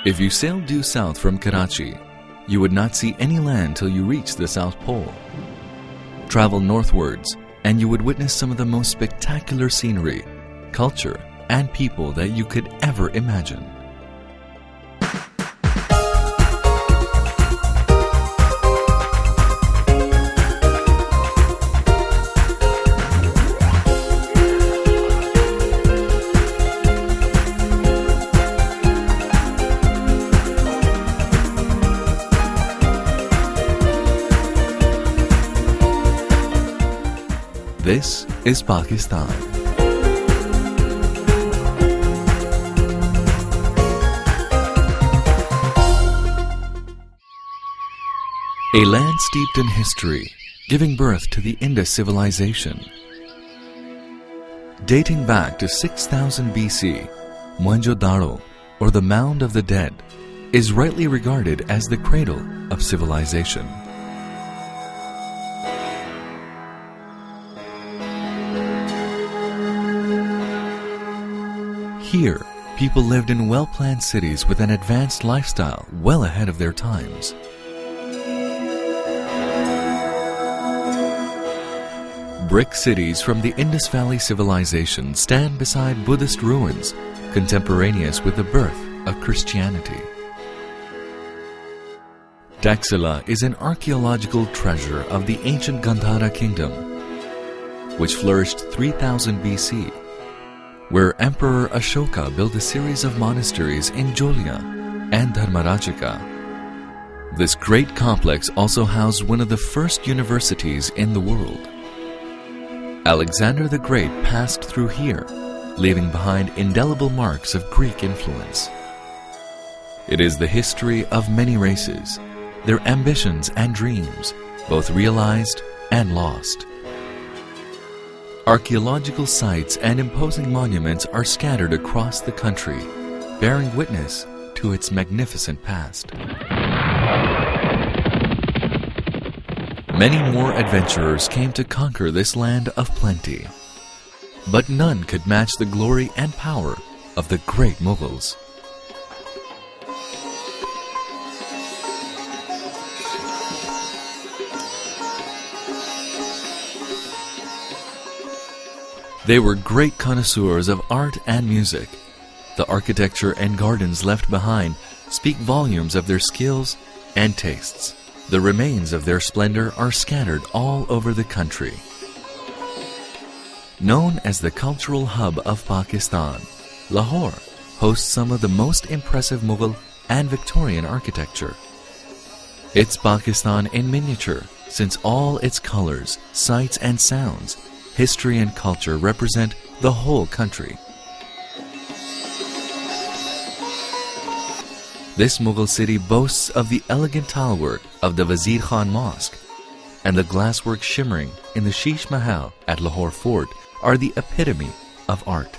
If you sailed due south from Karachi, you would not see any land till you reached the South Pole. Travel northwards, and you would witness some of the most spectacular scenery, culture, and people that you could ever imagine. This is Pakistan. A land steeped in history, giving birth to the Indus civilization. Dating back to 6000 BC, Mohenjo-daro, or the Mound of the Dead, is rightly regarded as the cradle of civilization. Here, people lived in well-planned cities with an advanced lifestyle well ahead of their times. Brick cities from the Indus Valley civilization stand beside Buddhist ruins, contemporaneous with the birth of Christianity. Taxila is an archaeological treasure of the ancient Gandhara kingdom, which flourished 3000 BC. Where Emperor Ashoka built a series of monasteries in Jolya and Dharmarajika. This great complex also housed one of the first universities in the world. Alexander the Great passed through here, leaving behind indelible marks of Greek influence. It is the history of many races, their ambitions and dreams, both realized and lost. Archaeological sites and imposing monuments are scattered across the country, bearing witness to its magnificent past. Many more adventurers came to conquer this land of plenty, but none could match the glory and power of the great Mughals. They were great connoisseurs of art and music. The architecture and gardens left behind speak volumes of their skills and tastes. The remains of their splendor are scattered all over the country. Known as the cultural hub of Pakistan, Lahore hosts some of the most impressive Mughal and Victorian architecture. It's Pakistan in miniature, since all its colors, sights and sounds, history and culture represent the whole country. This Mughal city boasts of the elegant tilework of the Wazir Khan Mosque, and the glasswork shimmering in the Sheesh Mahal at Lahore Fort are the epitome of art.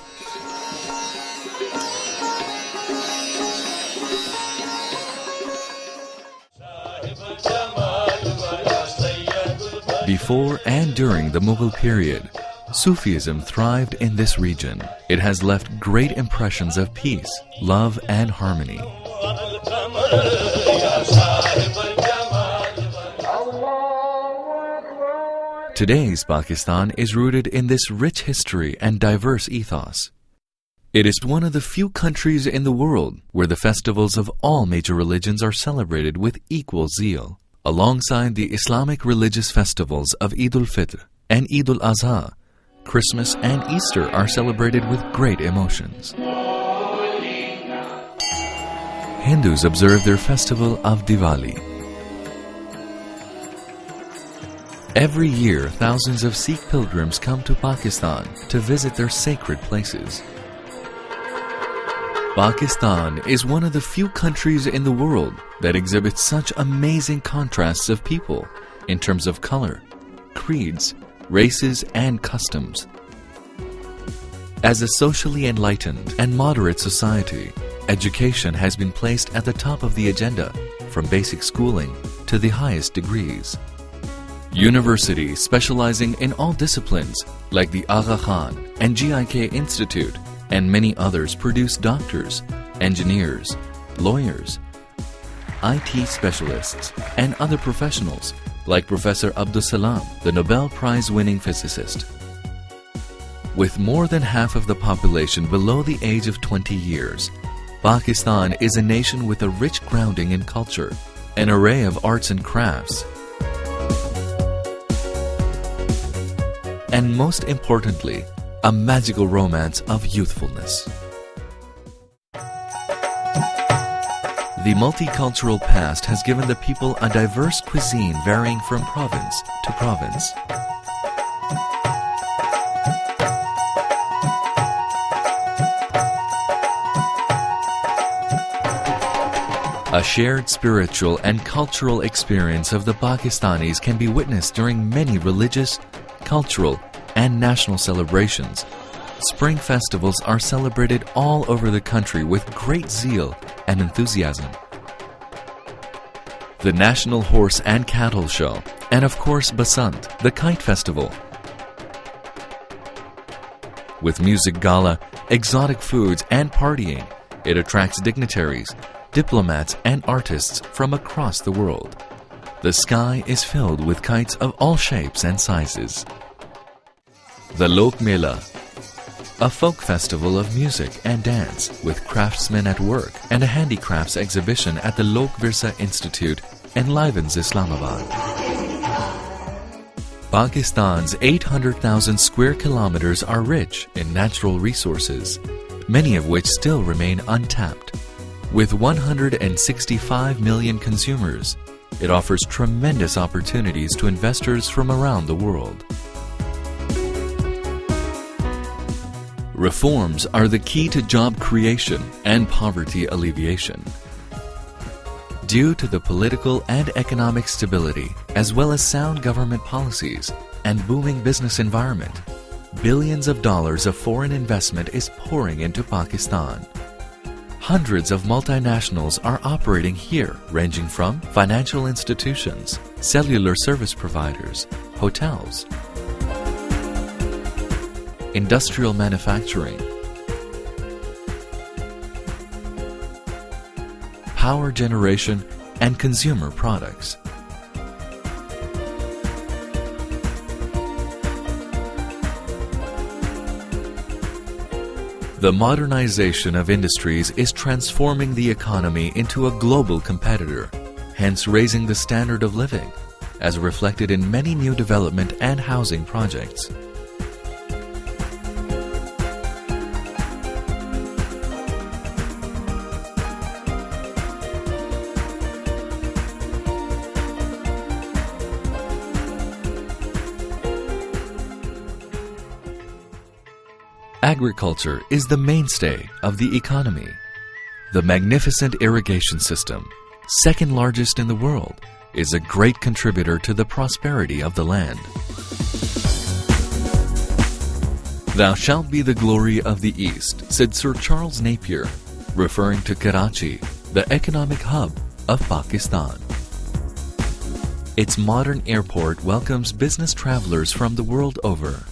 Before and during the Mughal period, Sufism thrived in this region. It has left great impressions of peace, love, and harmony. Today's Pakistan is rooted in this rich history and diverse ethos. It is one of the few countries in the world where the festivals of all major religions are celebrated with equal zeal. Alongside the Islamic religious festivals of Eid al-Fitr and Eid al-Adha, Christmas and Easter are celebrated with great emotions. Hindus observe their festival of Diwali. Every year, thousands of Sikh pilgrims come to Pakistan to visit their sacred places. Pakistan is one of the few countries in the world that exhibits such amazing contrasts of people in terms of color, creeds, races, and customs. As a socially enlightened and moderate society, education has been placed at the top of the agenda, from basic schooling to the highest degrees. Universities specializing in all disciplines, like the Aga Khan and GIK Institute, and many others produce doctors, engineers, lawyers, IT specialists, and other professionals like Professor Abdus Salam, the Nobel Prize-winning physicist. With more than half of the population below the age of 20 years, Pakistan is a nation with a rich grounding in culture, an array of arts and crafts, and most importantly, a magical romance of youthfulness. The multicultural past has given the people a diverse cuisine varying from province to province. A shared spiritual and cultural experience of the Pakistanis can be witnessed during many religious, cultural, and national celebrations. Spring festivals are celebrated all over the country with great zeal and enthusiasm. The National Horse and Cattle Show, and of course Basant, the Kite Festival. With music gala, exotic foods, and partying, it attracts dignitaries, diplomats, and artists from across the world. The sky is filled with kites of all shapes and sizes. The Lok Mela, a folk festival of music and dance with craftsmen at work, and a handicrafts exhibition at the Lok Virsa Institute enlivens Islamabad. Pakistan's 800,000 square kilometers are rich in natural resources, many of which still remain untapped. With 165 million consumers, it offers tremendous opportunities to investors from around the world. Reforms are the key to job creation and poverty alleviation. Due to the political and economic stability, as well as sound government policies and booming business environment, billions of dollars of foreign investment is pouring into Pakistan. Hundreds of multinationals are operating here, ranging from financial institutions, cellular service providers, hotels, industrial manufacturing, power generation, and consumer products. The modernization of industries is transforming the economy into a global competitor, hence raising the standard of living, as reflected in many new development and housing projects. Agriculture is the mainstay of the economy. The magnificent irrigation system, second largest in the world, is a great contributor to the prosperity of the land. "Thou shalt be the glory of the East," said Sir Charles Napier, referring to Karachi, the economic hub of Pakistan. Its modern airport welcomes business travelers from the world over.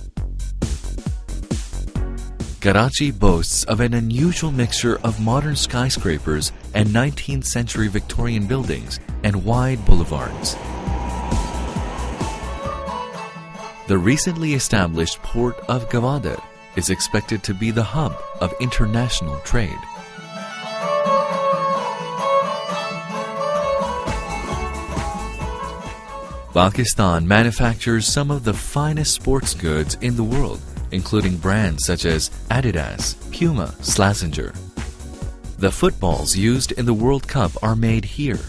Karachi boasts of an unusual mixture of modern skyscrapers and 19th century Victorian buildings and wide boulevards. The recently established port of Gwadar is expected to be the hub of international trade. Pakistan manufactures some of the finest sports goods in the world, including brands such as Adidas, Puma, Slazenger. The footballs used in the World Cup are made here.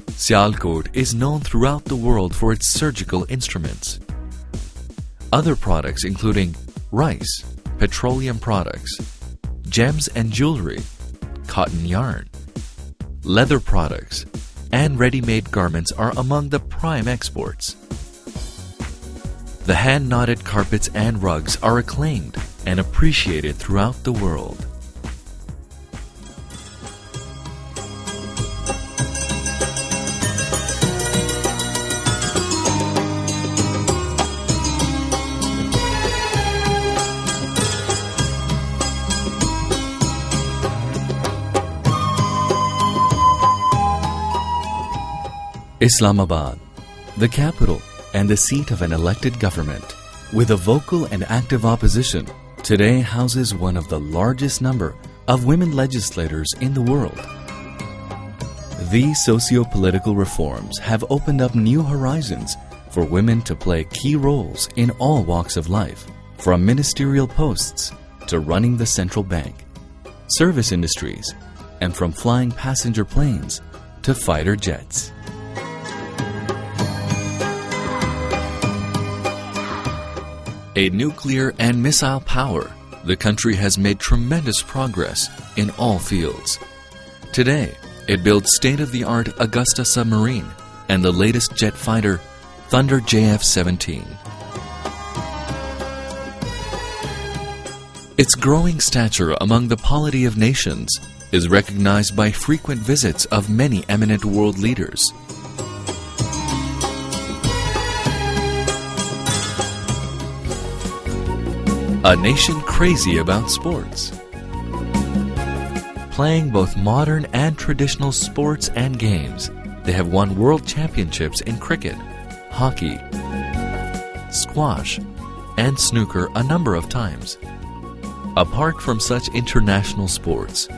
Sialkot is known throughout the world for its surgical instruments. Other products including rice, petroleum products, gems and jewelry, cotton yarn, leather products, and ready-made garments are among the prime exports. The hand-knotted carpets and rugs are acclaimed and appreciated throughout the world. Islamabad, the capital and the seat of an elected government, with a vocal and active opposition, today houses one of the largest number of women legislators in the world. These socio-political reforms have opened up new horizons for women to play key roles in all walks of life, from ministerial posts to running the central bank, service industries, and from flying passenger planes to fighter jets. A nuclear and missile power, the country has made tremendous progress in all fields. Today, it builds state-of-the-art Augusta submarine and the latest jet fighter, Thunder JF-17. Its growing stature among the polity of nations is recognized by frequent visits of many eminent world leaders. A nation crazy about sports. Playing both modern and traditional sports and games, they have won world championships in cricket, hockey, squash, and snooker a number of times. Apart from such international sports,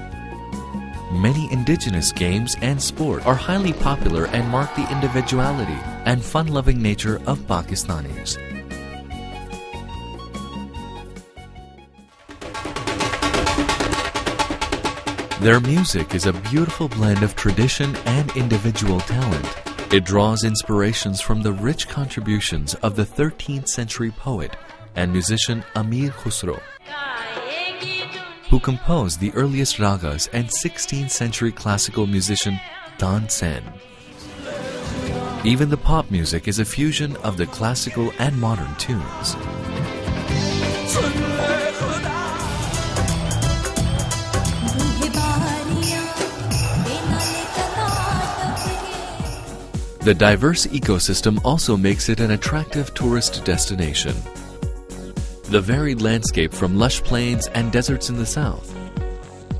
many indigenous games and sport are highly popular and mark the individuality and fun-loving nature of Pakistanis. Their music is a beautiful blend of tradition and individual talent. It draws inspirations from the rich contributions of the 13th century poet and musician Amir Khusro, who composed the earliest ragas, and 16th century classical musician Tansen. Even the pop music is a fusion of the classical and modern tunes. The diverse ecosystem also makes it an attractive tourist destination. The varied landscape from lush plains and deserts in the south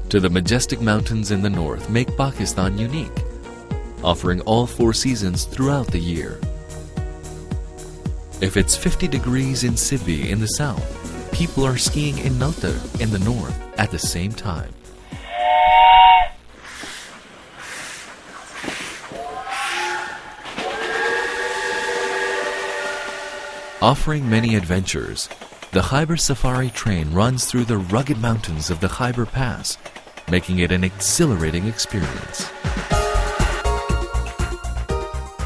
to the majestic mountains in the north make Pakistan unique, offering all 4 seasons throughout the year. If it's 50 degrees in Sibbi in the south, people are skiing in Naltar in the north at the same time. Offering many adventures, the Khyber Safari train runs through the rugged mountains of the Khyber Pass, making it an exhilarating experience.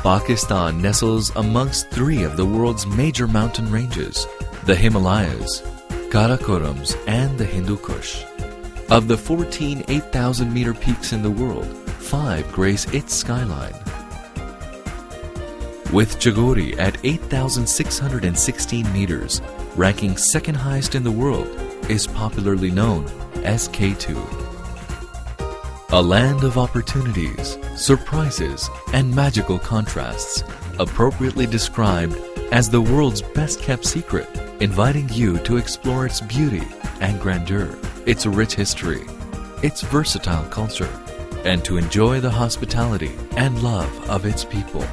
Pakistan nestles amongst 3 of the world's major mountain ranges, the Himalayas, Karakorams, and the Hindu Kush. Of the 14 8,000-meter peaks in the world, 5 grace its skyline. With Chagori at 8,616 meters, ranking second highest in the world, is popularly known as K2. A land of opportunities, surprises, and magical contrasts, appropriately described as the world's best-kept secret, inviting you to explore its beauty and grandeur, its rich history, its versatile culture, and to enjoy the hospitality and love of its people.